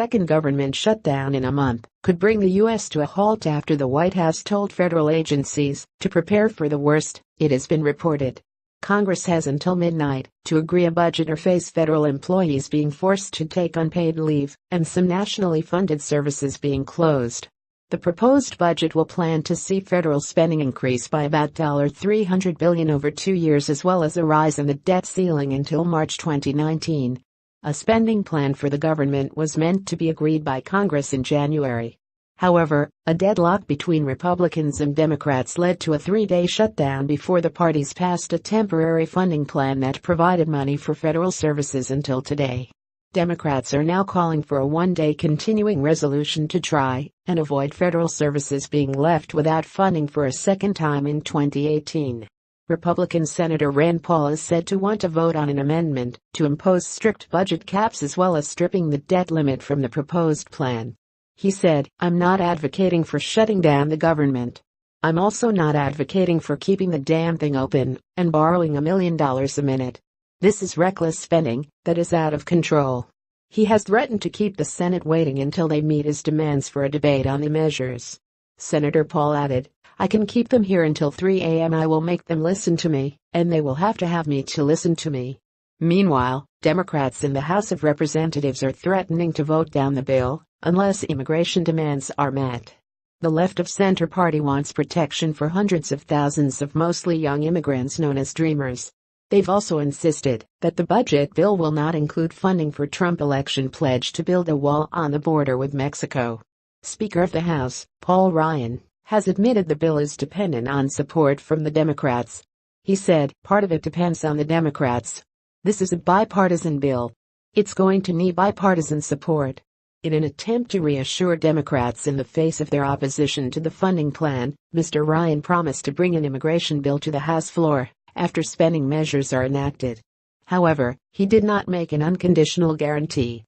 second government shutdown in a month could bring the U.S. to a halt after the White House told federal agencies to prepare for the worst, it has been reported. Congress has until midnight to agree a budget or face federal employees being forced to take unpaid leave and some nationally funded services being closed. The proposed budget will plan to see federal spending increase by about $300 billion over 2 years, as well as a rise in the debt ceiling until March 2019. A spending plan for the government was meant to be agreed by Congress in January. However, a deadlock between Republicans and Democrats led to a 3-day shutdown before the parties passed a temporary funding plan that provided money for federal services until today. Democrats are now calling for a 1-day continuing resolution to try and avoid federal services being left without funding for a second time in 2018. Republican Senator Rand Paul is said to want to vote on an amendment to impose strict budget caps as well as stripping the debt limit from the proposed plan. He said, "I'm not advocating for shutting down the government. I'm also not advocating for keeping the damn thing open and borrowing $1 million a minute. This is reckless spending that is out of control." He has threatened to keep the Senate waiting until they meet his demands for a debate on the measures. Senator Paul added, "I can keep them here until 3 a.m. I will make them listen to me, and they will have to have me to listen to me." Meanwhile, Democrats in the House of Representatives are threatening to vote down the bill unless immigration demands are met. The left-of-center party wants protection for hundreds of thousands of mostly young immigrants known as Dreamers. They've also insisted that the budget bill will not include funding for Trump election pledge to build a wall on the border with Mexico. Speaker of the House, Paul Ryan, has admitted the bill is dependent on support from the Democrats. He said, "Part of it depends on the Democrats. This is a bipartisan bill. It's going to need bipartisan support." In an attempt to reassure Democrats in the face of their opposition to the funding plan, Mr. Ryan promised to bring an immigration bill to the House floor after spending measures are enacted. However, he did not make an unconditional guarantee